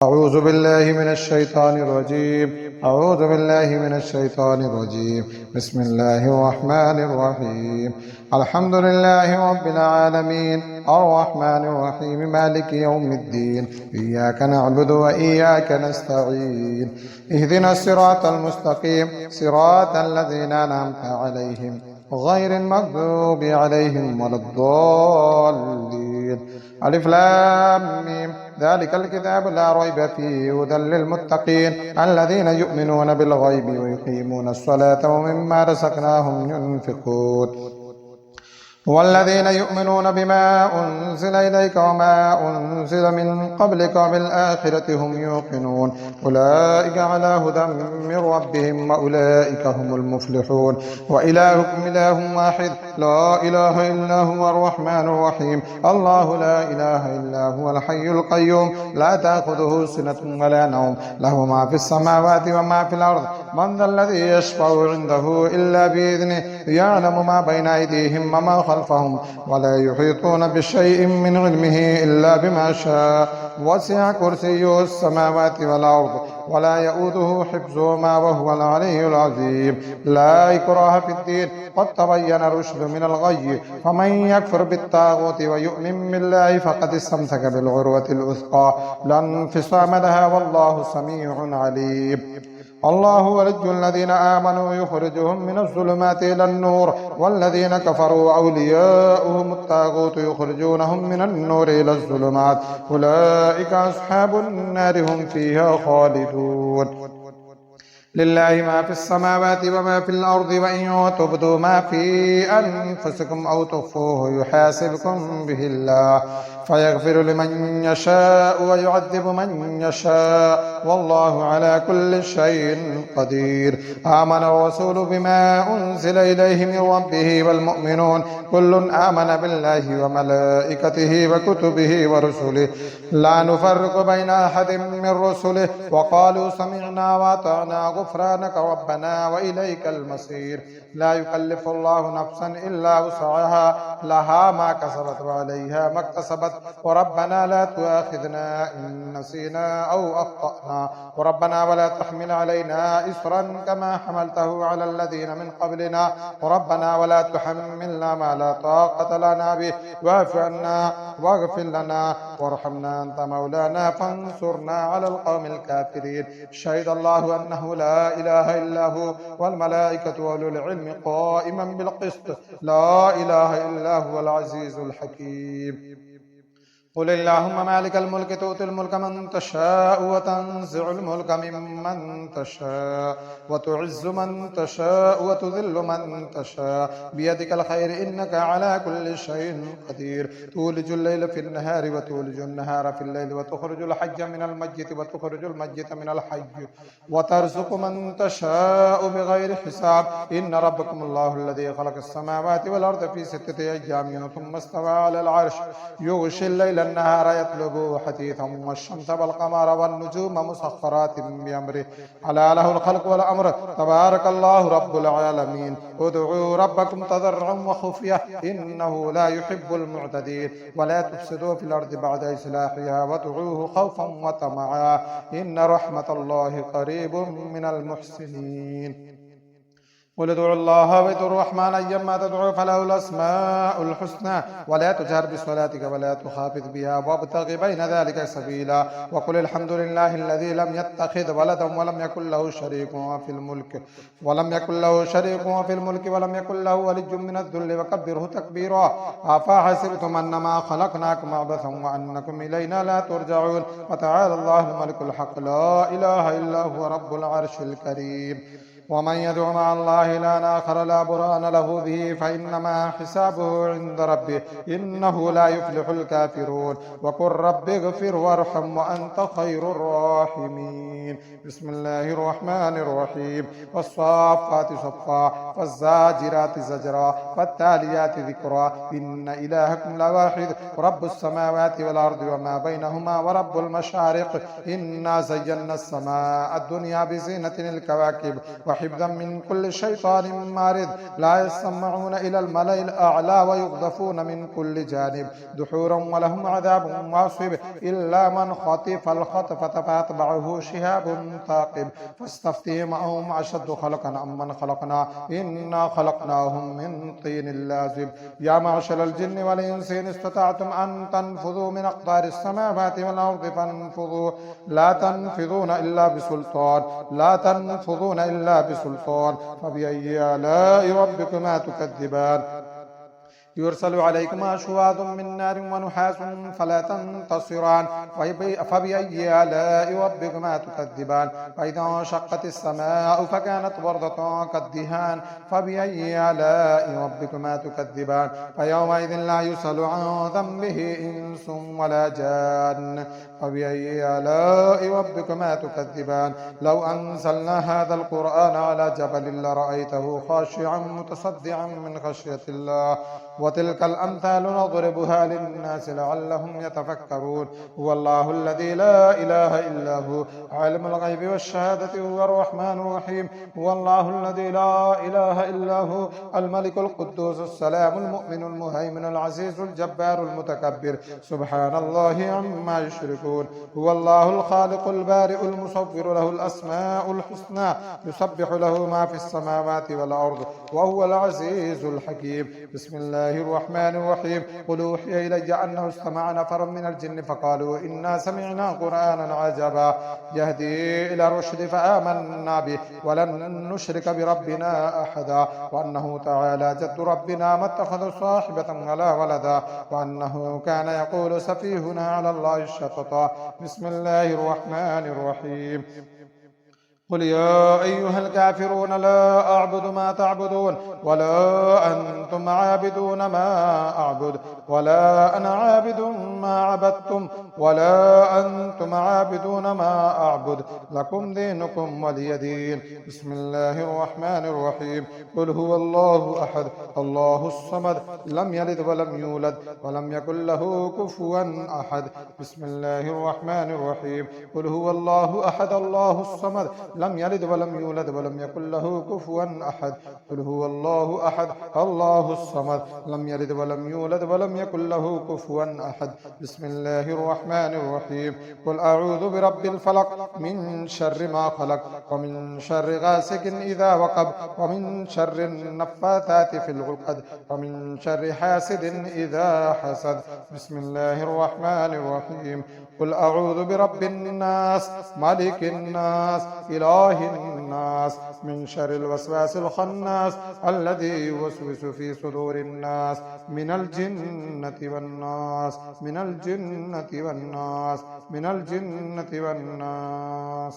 أعوذ بالله من الشيطان الرجيم أعوذ بالله من الشيطان الرجيم بسم الله الرحمن الرحيم الحمد لله رب العالمين الرحمن الرحيم مالك يوم الدين إياك نعبد وإياك نستعين اهدنا الصراط المستقيم صراط الذين أنعمت عليهم غير المغضوب عليهم ولا الضالين ألف لام ميم ذلك الكتاب لا ريب فيه هدى للمتقين الذين يؤمنون بالغيب ويقيمون الصلاة ومما رزقناهم ينفقون والذين يؤمنون بما أنزل إليك وما أنزل من قبلك وبالآخرة هم يوقنون أولئك على هدى من ربهم وأولئك هم المفلحون وإلهكم إله واحد لا إله إلا هو الرحمن الرحيم الله لا إله إلا هو الحي القيوم لا تأخذه سنة ولا نوم له ما في السماوات وما في الأرض من ذا الذي يشفع عنده إلا بإذنه يعلم ما بين أيديهم وما خلفهم ولا يحيطون بشيء من علمه إلا بما شاء وسع كرسيه السماوات والأرض ولا يؤوده حفظهما وهو العلي العظيم لا إكراه في الدين قد تبين الرشد من الغي فمن يكفر بالطاغوت ويؤمن بالله فقد استمسك بالعروة الوثقى لا انفصام لها والله سميع عليم الله ولي الذين آمنوا يخرجهم من الظلمات إلى النور والذين كفروا أولياؤهم الطاغوت يخرجونهم من النور إلى الظلمات أولئك أصحاب النار هم فيها خالدون لله ما في السماوات وما في الأرض وإن تبدوا ما في أنفسكم أو تخفوه يحاسبكم به الله فيغفر لمن يشاء ويعذب من يشاء والله على كل شيء قدير آمن الرسول بما أنزل إليه من ربه والمؤمنون كل آمن بالله وملائكته وكتبه ورسله لا نفرق بين أحد من رسله وقالوا سمعنا وأطعنا غفرانك ربنا وإليك المصير لا يكلف الله نفسا إلا وسعها لها ما كسبت وعليها ما اكتسبت وربنا لا تؤاخذنا إن نسينا أو أخطأنا وربنا ولا تحمل علينا إصرا كما حملته على الذين من قبلنا وربنا ولا تحملنا ما لا طاقة لنا به واعف عنا واغفر لنا وارحمنا أنت مولانا فانصرنا على القوم الكافرين شهد الله أنه لا إله إلا هو والملائكة وأولو العلم قائما بالقسط لا إله إلا هو العزيز الحكيم قل اللهم مالك الملك تؤتي الملك من تشاء وتنزع الملك ممن تشاء وتعز من تشاء وتذل من تشاء بيدك الخير إنك على كل شيء قدير تولج الليل في النهار وتولج النهار في الليل وتخرج الحج من الميت وتخرج الميت من الحي وترزق من تشاء بغير حساب إن ربكم الله الذي خلق السماوات والأرض في 6 أيام ثم استوى على العرش يغشي الليل النهار يطلبه حثيثا والشمس والقمر والنجوم مسخرات بأمره ألا له الخلق والأمر تبارك الله رب العالمين ادعوا ربكم تضرعا وخفية إنه لا يحب المعتدين ولا تفسدوا في الأرض بعد إصلاحها وادعوه خوفا وطمعا إن رحمة الله قريب من المحسنين قل ادعوا الله وادعوا الرحمن أيما تدعوا فله الأسماء الحسنى ولا تجهر بصلاتك ولا تخافت بها وابتغ بين ذلك سبيلا وقل الحمد لله الذي لم يتخذ ولدا ولم يكن له شريك في الملك ولم يكن له ولي من الذل وكبره تكبيرا أفحسبتم أنما خلقناكم عبثا وأنكم إلينا لا ترجعون وتعالى الله الملك الحق لا إله إلا هو رب العرش الكريم ومن يدع مع الله إلها آخر لا برهان له به فإنما حسابه عند ربه إنه لا يفلح الكافرون وقل رب اغفر وارحم وأنت خير الراحمين بسم الله الرحمن الرحيم والصافات صفا والزاجرات زجرا والتاليات ذكرا إن إلهكم لواحد رب السماوات والأرض وما بينهما ورب المشارق إنا زينا السماء الدنيا بزينة الكواكب وحفظا من كل شيطان مارد لا يسمعون إلى الملأ الأعلى ويقذفون من كل جانب دحورا ولهم عذاب واصب إلا من خطف الخطفة فأتبعه شهاب ثاقب فاستفتهم أهم أشد خلقا أم من خلقنا إنا خلقناهم من طين لازب يا معشر الجن والإنس إن استطعتم أن تنفذوا من أقطار السماوات والأرض فانفذوا لا تنفذون إلا بسلطان لا تنفذون إلا بسلطان فبأي آلاء ربكما تكذبان يرسل عليكما شواظ من نار ونحاس فلا تنتصران فبأي آلاء ربكما تكذبان فإذا انشقت السماء فكانت وردة كالدهان فبأي آلاء ربكما تكذبان فيومئذ لا يسأل عن ذنبه إنس ولا جان فبأي آلاء ربكما تكذبان لو أنزلنا هذا القرآن على جبل لرأيته خاشعا متصدعا من خشية الله وتلك الأمثال نضربها للناس لعلهم يتفكرون هو الله الذي لا إله إلا هو عالم الغيب والشهادة هو الرحمن الرحيم هو الله الذي لا إله إلا هو الملك القدوس السلام المؤمن المهيمن العزيز الجبار المتكبر سبحان الله عما يشركون هو الله الخالق البارئ المصور له الأسماء الحسنى يسبح له ما في السماوات والأرض وهو العزيز الحكيم بسم الله الرحمن الرحيم قل أوحي إلي أنه استمع نفر من الجن فقالوا إنا سمعنا قرآنا عجبا يهدي إلى الرشد فآمنا به ولن نشرك بربنا أحدا وأنه تعالى جد ربنا ما اتخذ صاحبة ولا ولدا وأنه كان يقول سفيهنا على الله الشططا بسم الله الرحمن الرحيم قل يا أيها الكافرون لا أعبد ما تعبدون ولا أنتم عابدون ما أعبد ولا أنا عابد ما عبدتم ولا أنتم عابدون ما أعبد لكم دينكم ولي دين بسم الله الرحمن الرحيم قل هو الله أحد الله الصمد لم يلد ولم يولد ولم يكن له كفوا أحد بسم الله الرحمن الرحيم قل هو الله أحد الله الصمد لم يلد ولم يولد ولم يكن له كفوا أحد قل هو الله أحد الله الصمد لم يلد ولم يولد ولم يكن له كفوا أحد بسم الله الرحمن الرحيم قل أعوذ برب الفلق من شر ما خلق ومن شر غاسق إذا وقب ومن شر النفاثات في العقد ومن شر حاسد إذا حسد بسم الله الرحمن الرحيم قل أعوذ برب الناس ملك الناس إله الناس من شر الوسواس الخناس الذي يوسوس في صدور الناس من الجنة والناس من الجنة والناس من الجنة والناس